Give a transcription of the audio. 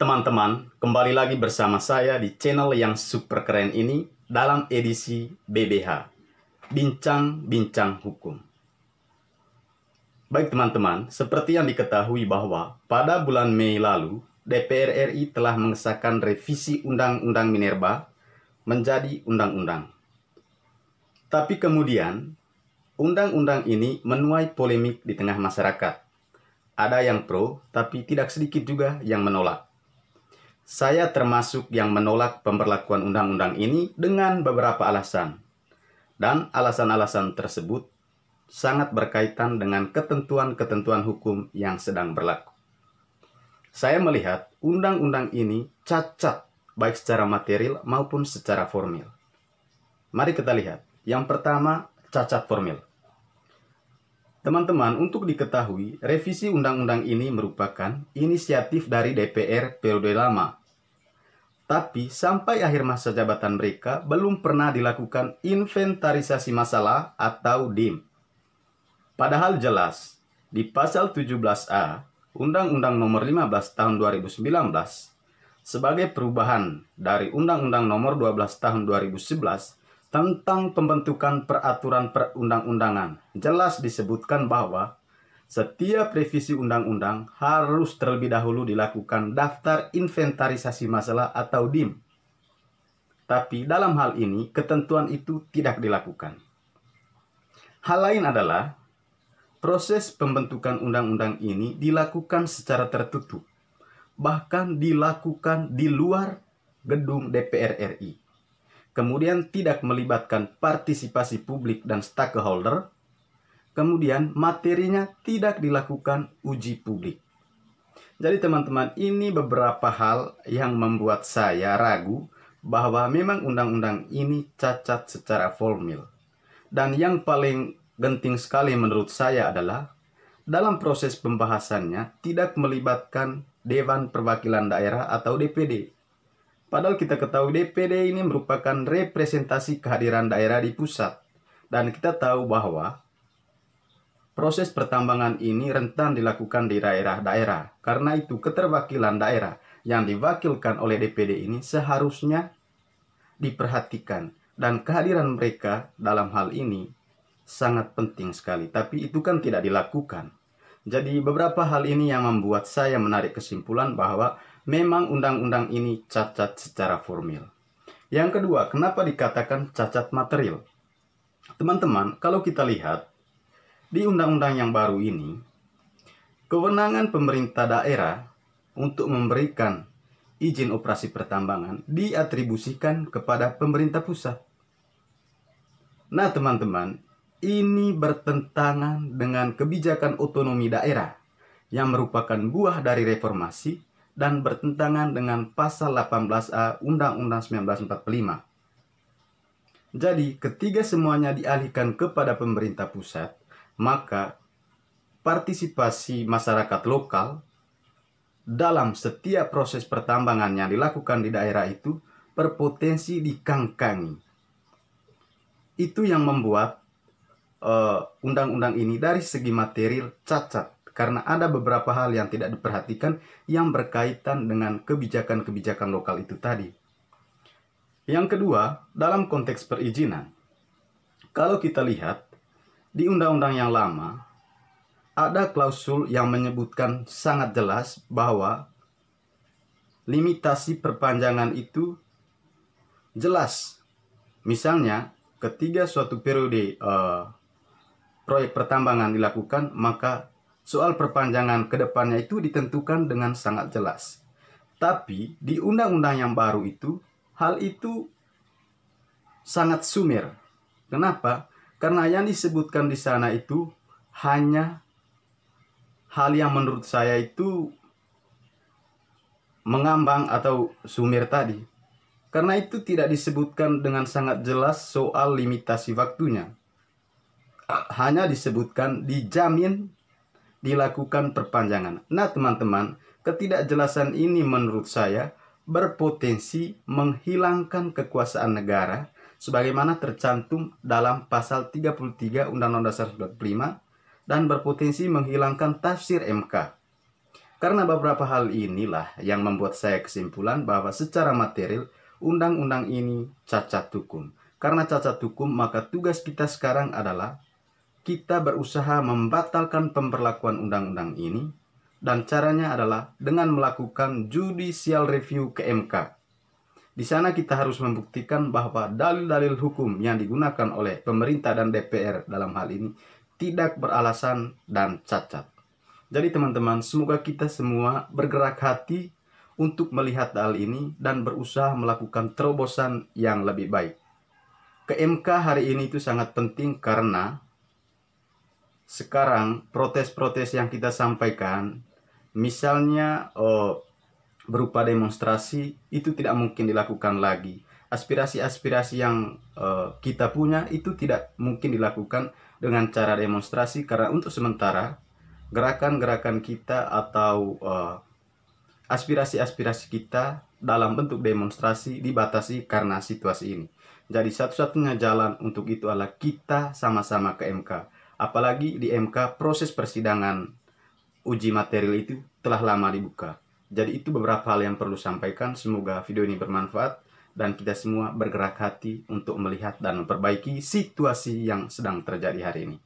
Teman-teman, kembali lagi bersama saya di channel yang super keren ini dalam edisi BBH, Bincang-Bincang Hukum. Baik teman-teman, seperti yang diketahui bahwa pada bulan Mei lalu, DPR RI telah mengesahkan revisi Undang-Undang Minerba menjadi undang-undang. Tapi kemudian, undang-undang ini menuai polemik di tengah masyarakat. Ada yang pro, tapi tidak sedikit juga yang menolak. Saya termasuk yang menolak pemberlakuan undang-undang ini dengan beberapa alasan. Dan alasan-alasan tersebut sangat berkaitan dengan ketentuan-ketentuan hukum yang sedang berlaku. Saya melihat undang-undang ini cacat baik secara material maupun secara formil. Mari kita lihat. Yang pertama, cacat formil. Teman-teman, untuk diketahui, revisi undang-undang ini merupakan inisiatif dari DPR periode lama. Tapi sampai akhir masa jabatan mereka belum pernah dilakukan inventarisasi masalah atau DIM. Padahal jelas, di pasal 17A, Undang-Undang Nomor 15 Tahun 2019, sebagai perubahan dari Undang-Undang Nomor 12 Tahun 2011, tentang pembentukan peraturan perundang-undangan, jelas disebutkan bahwa setiap revisi undang-undang harus terlebih dahulu dilakukan daftar inventarisasi masalah atau DIM. Tapi dalam hal ini, ketentuan itu tidak dilakukan. Hal lain adalah, proses pembentukan undang-undang ini dilakukan secara tertutup, bahkan dilakukan di luar gedung DPR RI. Kemudian tidak melibatkan partisipasi publik dan stakeholder, kemudian materinya tidak dilakukan uji publik. Jadi teman-teman, ini beberapa hal yang membuat saya ragu bahwa memang undang-undang ini cacat secara formil. Dan yang paling genting sekali menurut saya adalah, dalam proses pembahasannya tidak melibatkan Dewan Perwakilan Daerah atau DPD. Padahal kita ketahui DPD ini merupakan representasi kehadiran daerah di pusat. Dan kita tahu bahwa proses pertambangan ini rentan dilakukan di daerah-daerah. Karena itu keterwakilan daerah yang diwakilkan oleh DPD ini seharusnya diperhatikan. Dan kehadiran mereka dalam hal ini sangat penting sekali. Tapi itu kan tidak dilakukan. Jadi beberapa hal ini yang membuat saya menarik kesimpulan bahwa memang undang-undang ini cacat secara formil. Yang kedua, kenapa dikatakan cacat material? Teman-teman, kalau kita lihat di undang-undang yang baru ini, kewenangan pemerintah daerah untuk memberikan izin operasi pertambangan diatribusikan kepada pemerintah pusat. Nah, teman-teman, ini bertentangan dengan kebijakan otonomi daerah yang merupakan buah dari reformasi dan bertentangan dengan pasal 18A Undang-Undang 1945. Jadi, ketika semuanya dialihkan kepada pemerintah pusat, maka partisipasi masyarakat lokal dalam setiap proses pertambangan yang dilakukan di daerah itu berpotensi dikangkangi. Itu yang membuat undang-undang ini dari segi material cacat. Karena ada beberapa hal yang tidak diperhatikan yang berkaitan dengan kebijakan-kebijakan lokal itu tadi. Yang kedua, dalam konteks perizinan. Kalau kita lihat, di undang-undang yang lama, ada klausul yang menyebutkan sangat jelas bahwa limitasi perpanjangan itu jelas. Misalnya, ketika suatu periode proyek pertambangan dilakukan, maka soal perpanjangan ke depannya itu ditentukan dengan sangat jelas. Tapi di undang-undang yang baru itu, hal itu sangat sumir. Kenapa? Karena yang disebutkan di sana itu hanya hal yang menurut saya itu mengambang atau sumir tadi. Karena itu tidak disebutkan dengan sangat jelas soal limitasi waktunya. Hanya disebutkan dijamin dilakukan perpanjangan. Nah teman-teman, ketidakjelasan ini menurut saya berpotensi menghilangkan kekuasaan negara sebagaimana tercantum dalam pasal 33 Undang-Undang Dasar 45 dan berpotensi menghilangkan tafsir MK. Karena beberapa hal inilah yang membuat saya kesimpulan bahwa secara material undang-undang ini cacat hukum. Karena cacat hukum, maka tugas kita sekarang adalah kita berusaha membatalkan pemberlakuan undang-undang ini, dan caranya adalah dengan melakukan judicial review ke MK. Di sana kita harus membuktikan bahwa dalil-dalil hukum yang digunakan oleh pemerintah dan DPR dalam hal ini tidak beralasan dan cacat. Jadi teman-teman, semoga kita semua bergerak hati untuk melihat hal ini dan berusaha melakukan terobosan yang lebih baik. Ke MK hari ini itu sangat penting karena sekarang protes-protes yang kita sampaikan, misalnya berupa demonstrasi, itu tidak mungkin dilakukan lagi. Aspirasi-aspirasi yang kita punya itu tidak mungkin dilakukan dengan cara demonstrasi, karena untuk sementara gerakan-gerakan kita atau aspirasi-aspirasi kita dalam bentuk demonstrasi dibatasi karena situasi ini. Jadi satu-satunya jalan untuk itu adalah kita sama-sama ke MK. Apalagi di MK proses persidangan uji material itu telah lama dibuka. Jadi itu beberapa hal yang perlu sampaikan. Semoga video ini bermanfaat dan kita semua bergerak hati untuk melihat dan memperbaiki situasi yang sedang terjadi hari ini.